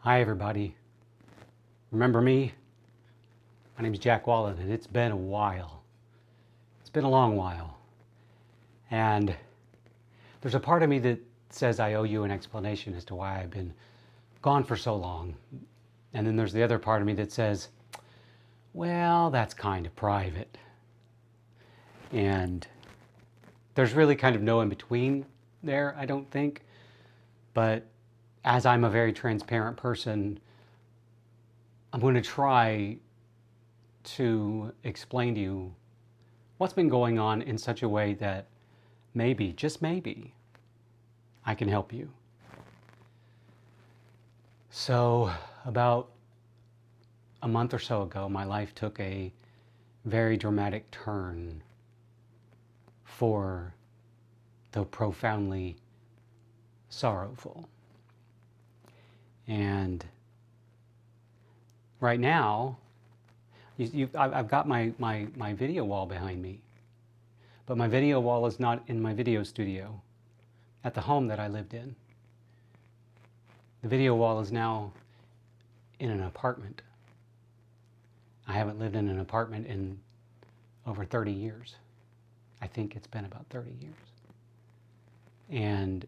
Hi everybody. Remember me? My name's Jack Wallen, and it's been a while. It's been a long while. And there's a part of me that says I owe you an explanation as to why I've been gone for so long. And then there's the other part of me that says, well, that's kind of private. And there's really kind of no in between there, I don't think. But as I'm a very transparent person, I'm going to try to explain to you what's been going on in such a way that maybe, just maybe, I can help you. So about a month or so ago, my life took a very dramatic turn for the profoundly sorrowful. And right now, I've got my video wall behind me, but my video wall is not in my video studio at the home that I lived in. The video wall is now in an apartment. I haven't lived in an apartment in over 30 years. I think it's been about 30 years. And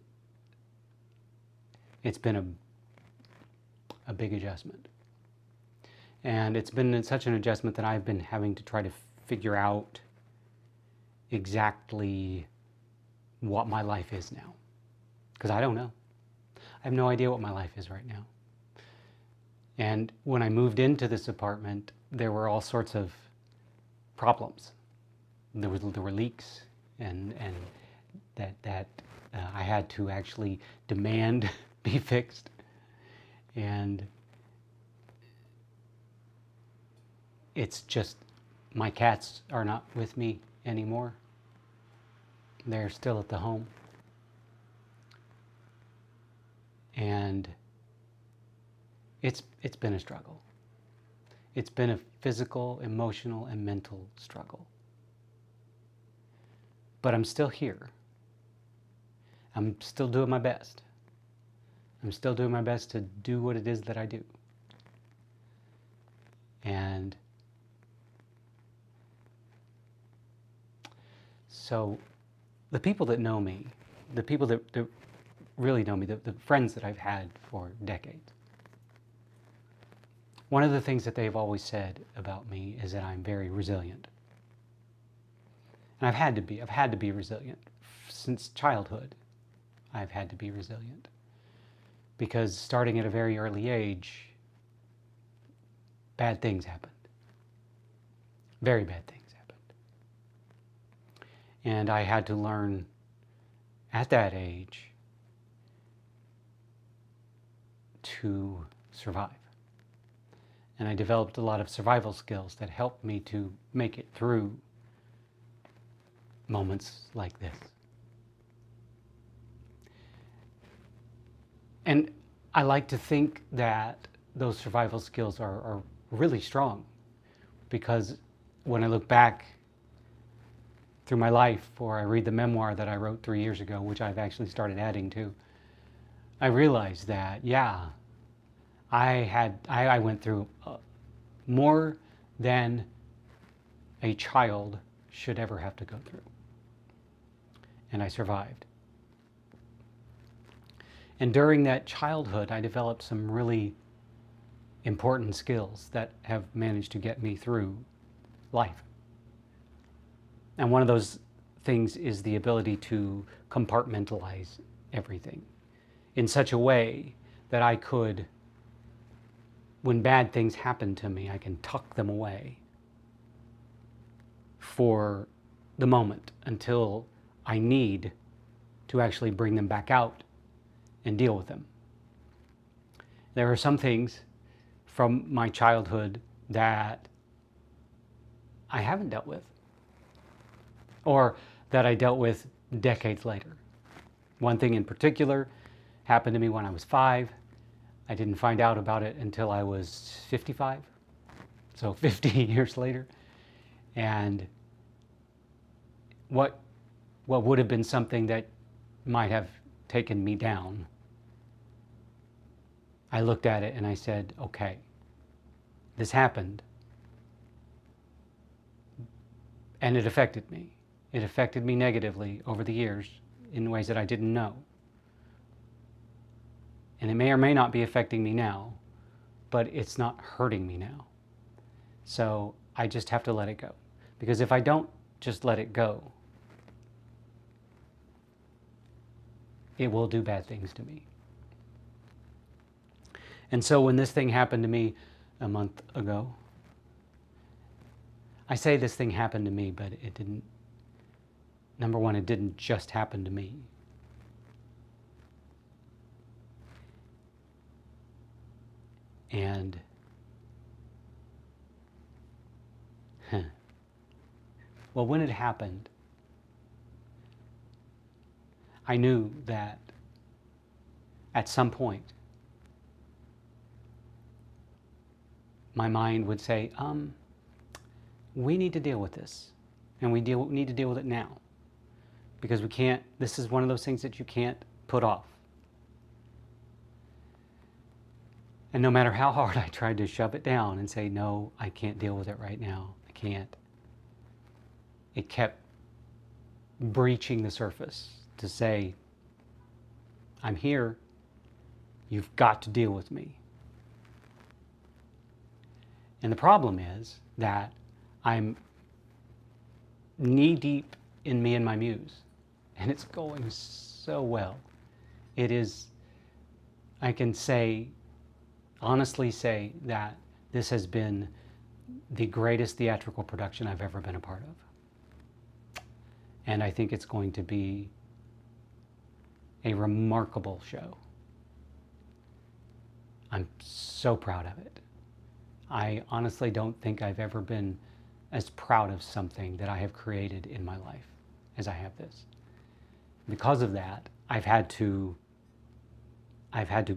it's been a big adjustment. And it's been such an adjustment that I've been having to try to figure out exactly what my life is now. Because I don't know. I have no idea what my life is right now. And when I moved into this apartment, there were all sorts of problems. There were leaks, and that I had to actually demand be fixed. And it's just, my cats are not with me anymore. They're still at the home. And it's been a struggle. It's been a physical, emotional, and mental struggle. But I'm still here. I'm still doing my best. I'm still doing my best to do what it is that I do. And so the people that know me, the people that really know me, the friends that I've had for decades, one of the things that they've always said about me is that I'm very resilient. And I've had to be resilient. Since childhood, I've had to be resilient. Because starting at a very early age, bad things happened. Very bad things happened. And I had to learn at that age to survive. And I developed a lot of survival skills that helped me to make it through moments like this. And I like to think that those survival skills are really strong, because when I look back through my life, or I read the memoir that I wrote 3 years ago, which I've actually started adding to, I realized that, yeah, I went through more than a child should ever have to go through. And I survived. And during that childhood, I developed some really important skills that have managed to get me through life. And one of those things is the ability to compartmentalize everything in such a way that I could, when bad things happen to me, I can tuck them away for the moment until I need to actually bring them back out and deal with them. There are some things from my childhood that I haven't dealt with, or that I dealt with decades later. One thing in particular happened to me when I was 5. I didn't find out about it until I was 55, so 50 years later. And what would have been something that might have taken me down, I looked at it and I said, okay, this happened. And it affected me. It affected me negatively over the years in ways that I didn't know. And it may or may not be affecting me now, but it's not hurting me now. So I just have to let it go. Because if I don't just let it go, it will do bad things to me. And so when this thing happened to me a month ago, I say this thing happened to me, but it didn't. Number one, it didn't just happen to me. And well, when it happened, I knew that at some point my mind would say, we need to deal with this, and we need to deal with it now, because we can't, this is one of those things that you can't put off. And no matter how hard I tried to shove it down and say, no, I can't deal with it right now, I can't, it kept breaching the surface to say, I'm here, you've got to deal with me. And the problem is that I'm knee deep in me and my muse, and it's going so well. It is, I can say, honestly say that this has been the greatest theatrical production I've ever been a part of. And I think it's going to be a remarkable show. I'm so proud of it. I honestly don't think I've ever been as proud of something that I have created in my life as I have this. Because of that, I've had to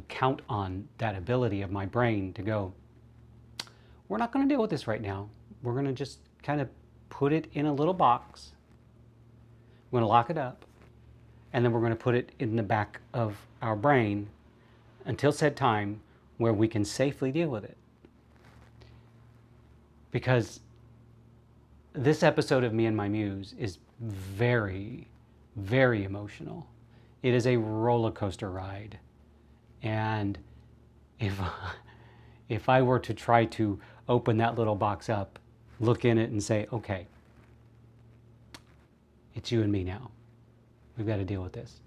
count on that ability of my brain to go, we're not going to deal with this right now. We're going to just kind of put it in a little box. We're going to lock it up, and then we're going to put it in the back of our brain until said time where we can safely deal with it. Because this episode of Me and My Muse is very, very emotional. It is a roller coaster ride. And if I were to try to open that little box up, look in it and say, okay, it's you and me now. We've got to deal with this.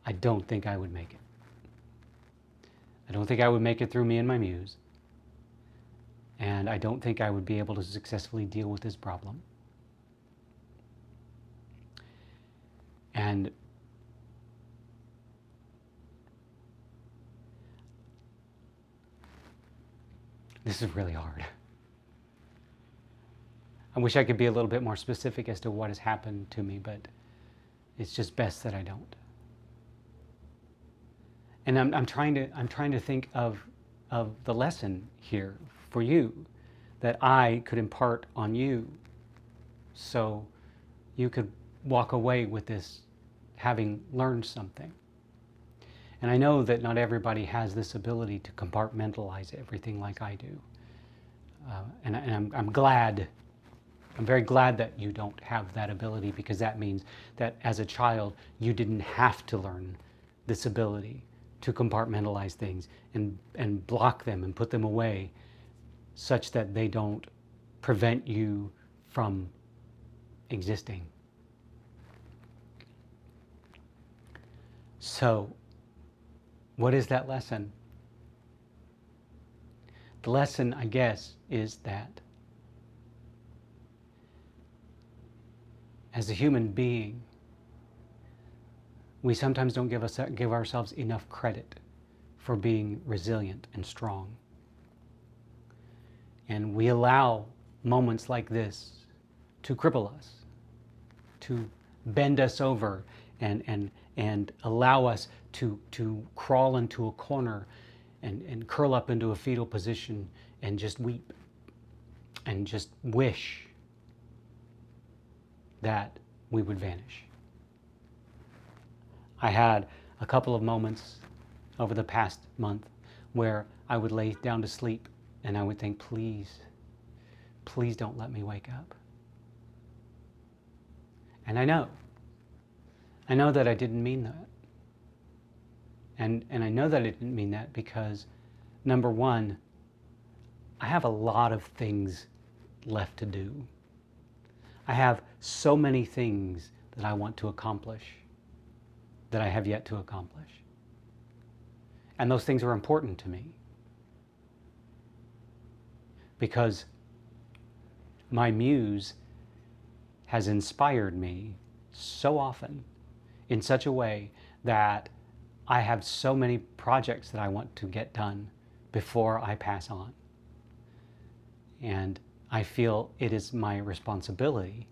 I don't think I would make it. I don't think I would make it through Me and My Muse. And I don't think I would be able to successfully deal with this problem. And this is really hard. I wish I could be a little bit more specific as to what has happened to me, but it's just best that I don't. And I'm trying to think of the lesson here for you that I could impart on you, so you could walk away with this having learned something. And I know that not everybody has this ability to compartmentalize everything like I do. And I'm glad, I'm very glad that you don't have that ability, because that means that as a child, you didn't have to learn this ability to compartmentalize things and block them and put them away such that they don't prevent you from existing. So, what is that lesson? The lesson, I guess, is that as a human being, we sometimes don't give ourselves enough credit for being resilient and strong. And we allow moments like this to cripple us, to bend us over and allow us to crawl into a corner and curl up into a fetal position and just weep and just wish that we would vanish. I had a couple of moments over the past month where I would lay down to sleep and I would think, please, please don't let me wake up. And I know that I didn't mean that. And I know that I didn't mean that because, number one, I have a lot of things left to do. I have so many things that I want to accomplish that I have yet to accomplish. And those things are important to me because my muse has inspired me so often in such a way that I have so many projects that I want to get done before I pass on. And I feel it is my responsibility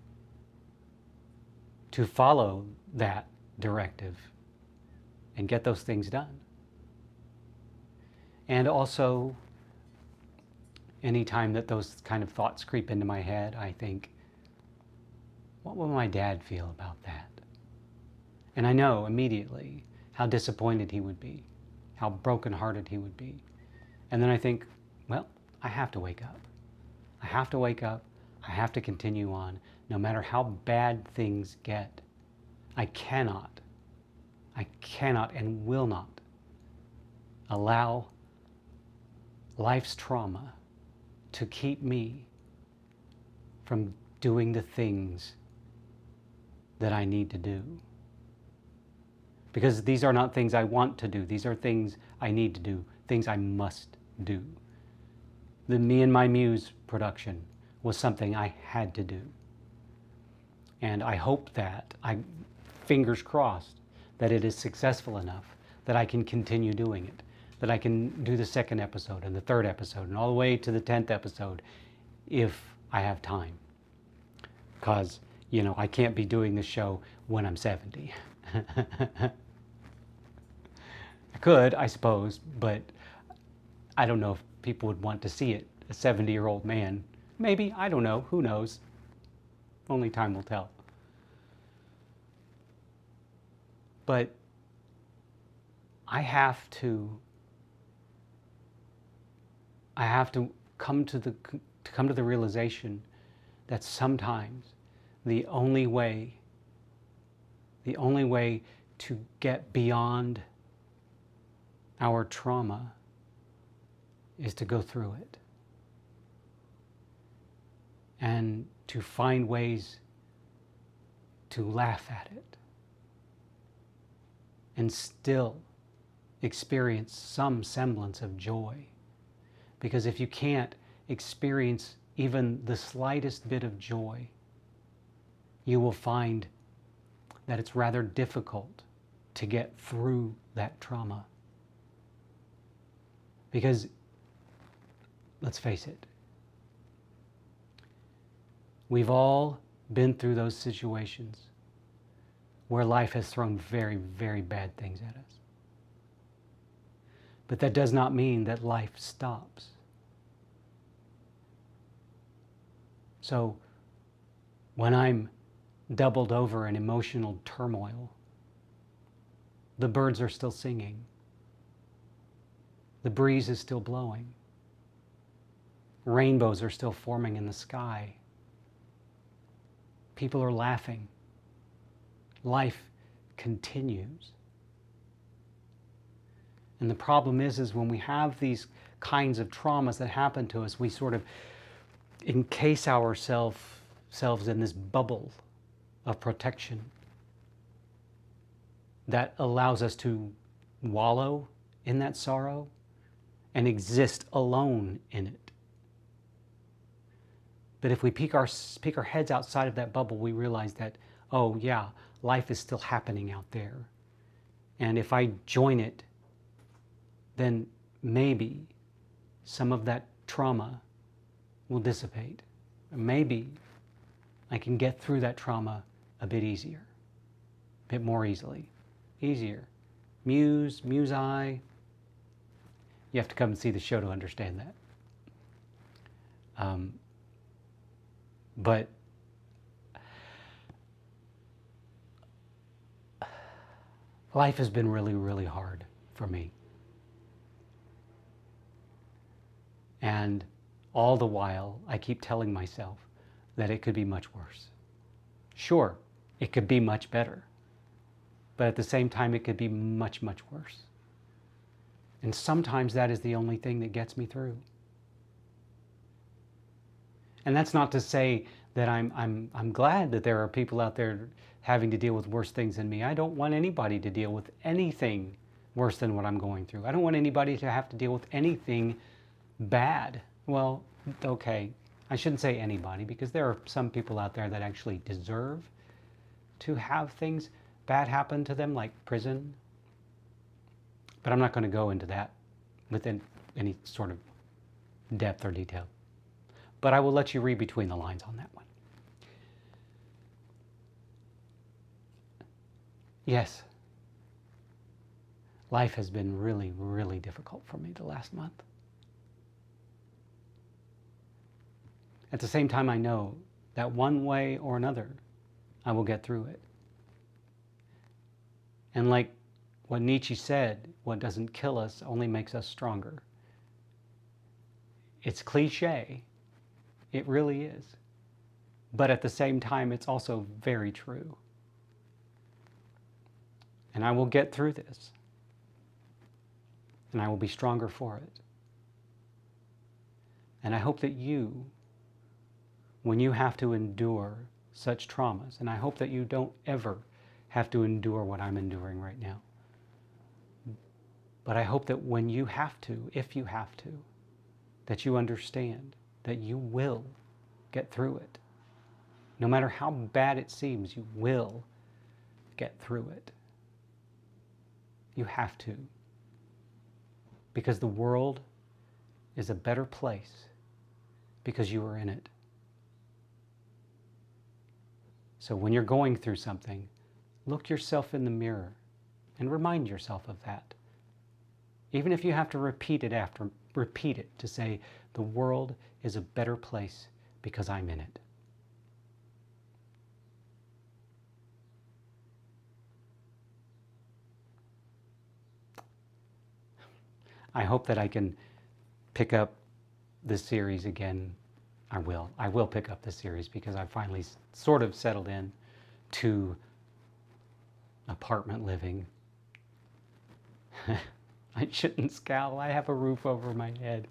to follow that directive and get those things done. And also, anytime that those kind of thoughts creep into my head, I think, what will my dad feel about that? And I know immediately how disappointed he would be, how brokenhearted he would be. And then I think, well, I have to wake up. I have to wake up. I have to continue on. No matter how bad things get, I cannot and will not allow life's trauma to keep me from doing the things that I need to do. Because these are not things I want to do. These are things I need to do, things I must do. The Me and My Muse production was something I had to do. And I hope that, fingers crossed, that it is successful enough that I can continue doing it, that I can do the second episode and the third episode and all the way to the 10th episode if I have time. Because, I can't be doing this show when I'm 70. I could, I suppose, but I don't know if people would want to see it. A 70-year-old man. Maybe, I don't know, who knows? Only time will tell. But I have to come to the realization that sometimes the only way to get beyond our trauma is to go through it and to find ways to laugh at it and still experience some semblance of joy. Because if you can't experience even the slightest bit of joy, you will find that it's rather difficult to get through that trauma. Because, let's face it, we've all been through those situations where life has thrown very, very bad things at us. But that does not mean that life stops. So, when I'm doubled over in emotional turmoil, the birds are still singing. The breeze is still blowing. Rainbows are still forming in the sky. People are laughing. Life continues. And the problem is when we have these kinds of traumas that happen to us, we sort of encase ourselves in this bubble of protection that allows us to wallow in that sorrow and exist alone in it. But if we peek our heads outside of that bubble, we realize that, oh yeah, life is still happening out there. And if I join it, then maybe some of that trauma will dissipate. Maybe I can get through that trauma a bit easier, a bit more easily. Easier. Muse-I. You have to come and see the show to understand that. But life has been really, really hard for me. And all the while, I keep telling myself that it could be much worse. Sure, it could be much better. But at the same time, it could be much, much worse. And sometimes that is the only thing that gets me through. And that's not to say that I'm glad that there are people out there having to deal with worse things than me. I don't want anybody to deal with anything worse than what I'm going through. I don't want anybody to have to deal with anything bad. Well, okay, I shouldn't say anybody, because there are some people out there that actually deserve to have things bad happen to them, like prison. But I'm not going to go into that within any sort of depth or detail. But I will let you read between the lines on that one. Yes, life has been really, really difficult for me the last month. At the same time, I know that one way or another, I will get through it. And like what Nietzsche said, what doesn't kill us only makes us stronger. It's cliche. It really is. But at the same time, it's also very true. And I will get through this. And I will be stronger for it. And I hope that you, when you have to endure such traumas, and I hope that you don't ever have to endure what I'm enduring right now. But I hope that when you have to, if you have to, that you understand that you will get through it. No matter how bad it seems, you will get through it. You have to. Because the world is a better place because you are in it. So when you're going through something, look yourself in the mirror and remind yourself of that. Even if you have to repeat it to say, the world is a better place because I'm in it. I hope that I can pick up this series again. I will pick up this series because I finally sort of settled in to apartment living. I shouldn't scowl. I have a roof over my head.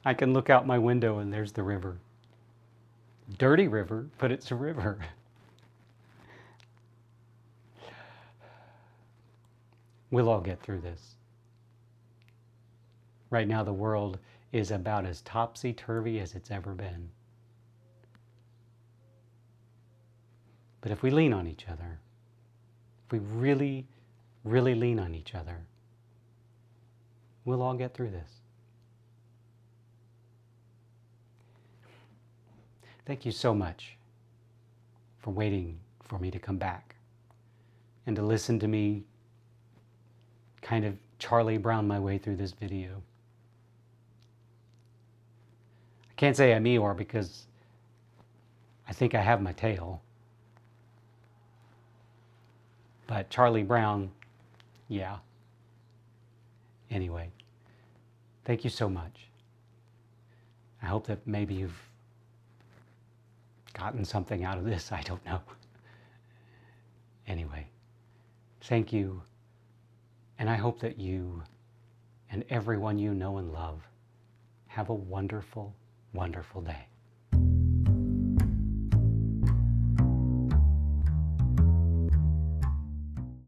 I can look out my window and there's the river. Dirty river, but it's a river. We'll all get through this. Right now, the world is about as topsy-turvy as it's ever been. But if we lean on each other, if we really, really lean on each other, we'll all get through this. Thank you so much for waiting for me to come back and to listen to me kind of Charlie Brown my way through this video. I can't say I'm Eeyore because I think I have my tail. But Charlie Brown, yeah. Anyway, thank you so much. I hope that maybe you've gotten something out of this. I don't know. Anyway, thank you. And I hope that you and everyone you know and love have a wonderful, wonderful day.